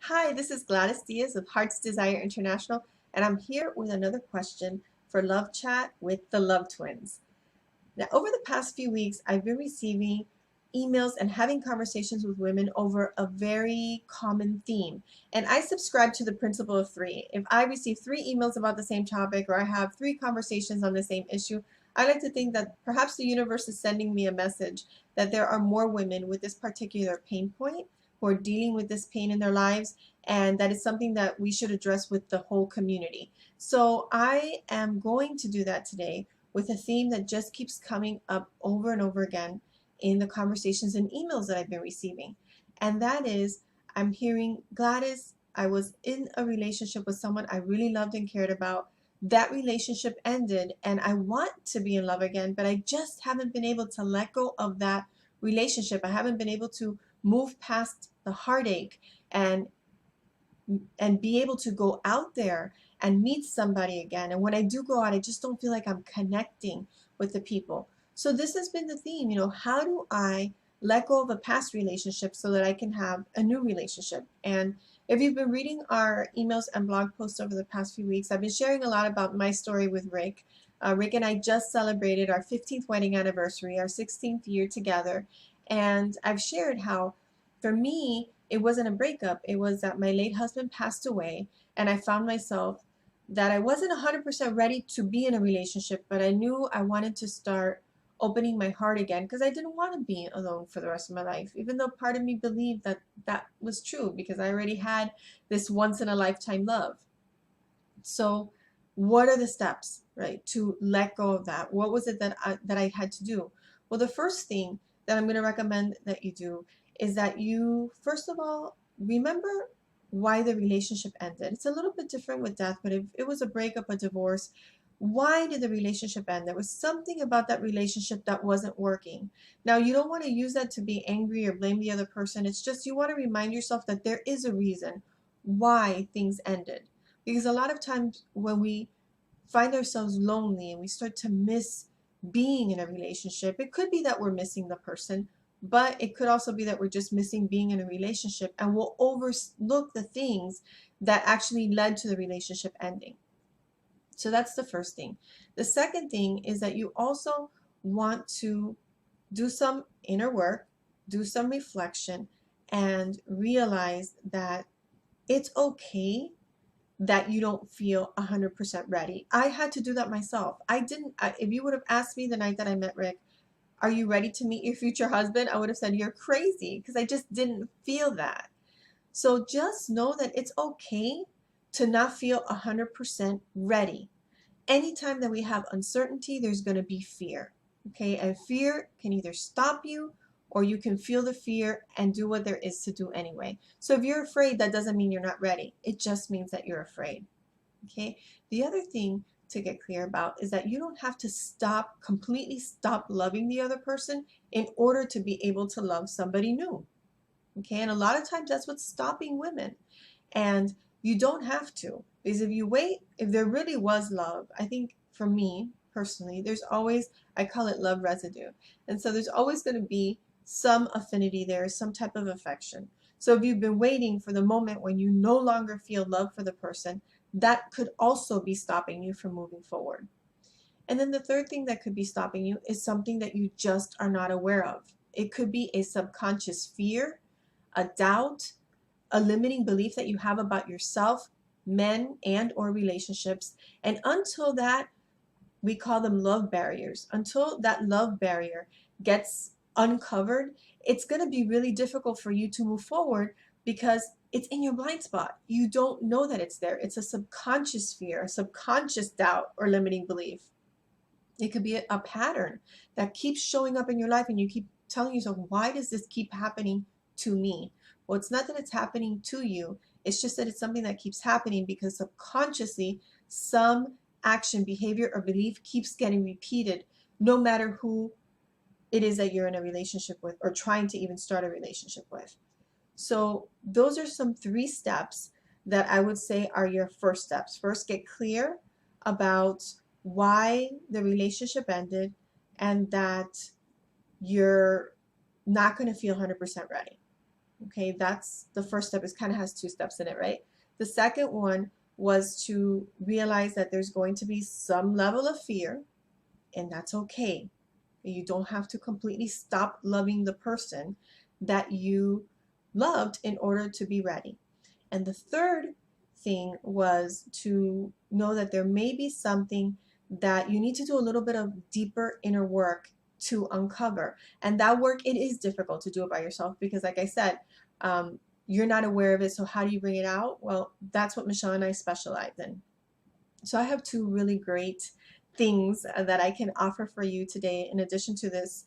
Hi, this is Gladys Diaz of Heart's Desire International, and I'm here with another question for Love Chat with the Love Twins. Now, over the past few weeks, I've been receiving emails and having conversations with women over a very common theme. And I subscribe to the principle of three. If I receive three emails about the same topic or I have three conversations on the same issue, I like to think that perhaps the universe is sending me a message that there are more women with this particular pain point who are dealing with this pain in their lives, and that is something that we should address with the whole community. So I am going to do that today with a theme that just keeps coming up over and over again in the conversations and emails that I've been receiving. And that is, I'm hearing, Gladys, I was in a relationship with someone I really loved and cared about. That relationship ended, and I want to be in love again, but I just haven't been able to let go of that relationship. I haven't been able to move past the heartache and be able to go out there and meet somebody again. And when I do go out, I just don't feel like I'm connecting with the people. So this has been the theme, how do I let go of a past relationship so that I can have a new relationship? And if you've been reading our emails and blog posts over the past few weeks, I've been sharing a lot about my story with Rick. Rick and I just celebrated our 15th wedding anniversary, our 16th year together. And I've shared how, for me, it wasn't a breakup. It was that my late husband passed away, and I found myself that I wasn't 100% ready to be in a relationship, but I knew I wanted to start opening my heart again because I didn't want to be alone for the rest of my life, even though part of me believed that that was true because I already had this once in a lifetime love. So what are the steps, right, to let go of that? What was it that I had to do? Well, the first thing that I'm going to recommend that you do is that you, first of all, remember why the relationship ended. It's a little bit different with death, but if it was a breakup, a divorce, why did the relationship end? There was something about that relationship that wasn't working. Now, you don't want to use that to be angry or blame the other person. It's just you want to remind yourself that there is a reason why things ended. Because a lot of times when we find ourselves lonely and we start to miss being in a relationship, it could be that we're missing the person, but it could also be that we're just missing being in a relationship and we'll overlook the things that actually led to the relationship ending. So that's the first thing. The second thing is that you also want to do some inner work, do some reflection, and realize that it's okay that you don't feel 100% ready. I had to do that myself. If you would have asked me the night that I met Rick, are you ready to meet your future husband? I would have said, you're crazy, because I just didn't feel that. So just know that it's okay to not feel 100% ready. Anytime that we have uncertainty, there's going to be fear. Okay, and fear can either stop you or you can feel the fear and do what there is to do anyway. So if you're afraid, that doesn't mean you're not ready. It just means that you're afraid. Okay, the other thing to get clear about is that you don't have to completely stop loving the other person in order to be able to love somebody new. Okay, and a lot of times that's what's stopping women. And you don't have to, because if you wait, if there really was love, I think for me personally, there's always, I call it love residue. And so there's always going to be some affinity there, some type of affection. So if you've been waiting for the moment when you no longer feel love for the person, that could also be stopping you from moving forward. And then the third thing that could be stopping you is something that you just are not aware of. It could be a subconscious fear, a doubt, a limiting belief that you have about yourself, men and or relationships. And until that, we call them love barriers. Until that love barrier gets uncovered, it's going to be really difficult for you to move forward because it's in your blind spot. You don't know that it's there. It's a subconscious fear, a subconscious doubt or limiting belief. It could be a pattern that keeps showing up in your life and you keep telling yourself, why does this keep happening to me? Well, it's not that it's happening to you. It's just that it's something that keeps happening because subconsciously some action, behavior, or belief keeps getting repeated no matter who it is that you're in a relationship with or trying to even start a relationship with. So those are some 3 steps that I would say are your first steps. First, get clear about why the relationship ended and that you're not going to feel 100% ready. Okay, that's the first step. It kind of has 2 steps in it, right? The second one was to realize that there's going to be some level of fear, and that's okay. You don't have to completely stop loving the person that you loved in order to be ready. And the third thing was to know that there may be something that you need to do a little bit of deeper inner work to uncover. And that work, it is difficult to do it by yourself because, like I said, you're not aware of it. So how do you bring it out? Well, that's what Michelle and I specialize in. So I have 2 really great things that I can offer for you today in addition to this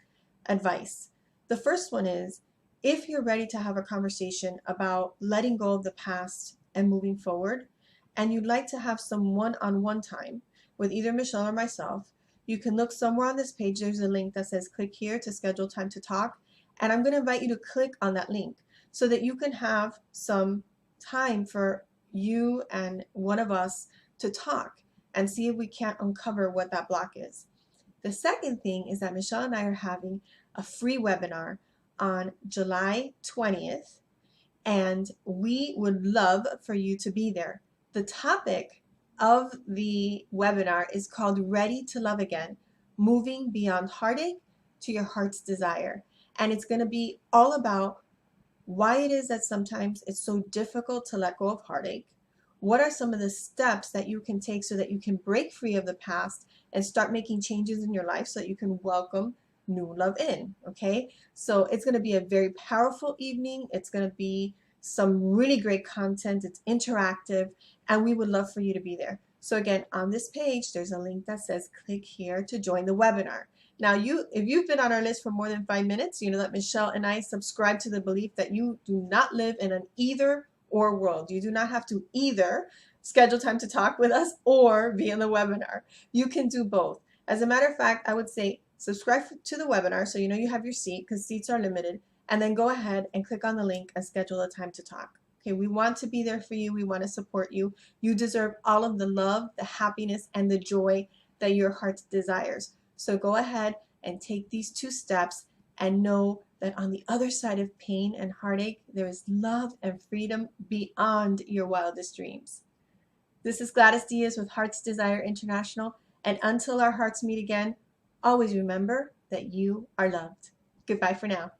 advice. The first one is, if you're ready to have a conversation about letting go of the past and moving forward, and you'd like to have some one-on-one time with either Michelle or myself, you can look somewhere on this page. There's a link that says click here to schedule time to talk. And I'm going to invite you to click on that link so that you can have some time for you and one of us to talk and see if we can't uncover what that block is. The second thing is that Michelle and I are having a free webinar on July 20th, and we would love for you to be there. The topic of the webinar is called Ready to Love Again, Moving Beyond Heartache to Your Heart's Desire. And it's going to be all about why it is that sometimes it's so difficult to let go of heartache. What are some of the steps that you can take so that you can break free of the past and start making changes in your life so that you can welcome new love in, okay? So it's going to be a very powerful evening. It's going to be some really great content. It's interactive, and we would love for you to be there. So again, on this page, there's a link that says click here to join the webinar. Now, if you've been on our list for more than 5 minutes, you know that Michelle and I subscribe to the belief that you do not live in an either or world. You do not have to either schedule time to talk with us or be in the webinar. You can do both. As a matter of fact, I would say subscribe to the webinar so you know you have your seat, because seats are limited, and then go ahead and click on the link and schedule a time to talk. Okay, we want to be there for you. We want to support you. You deserve all of the love, the happiness, and the joy that your heart desires. So go ahead and take these 2 steps and know that on the other side of pain and heartache, there is love and freedom beyond your wildest dreams. This is Gladys Diaz with Heart's Desire International, and until our hearts meet again, always remember that you are loved. Goodbye for now.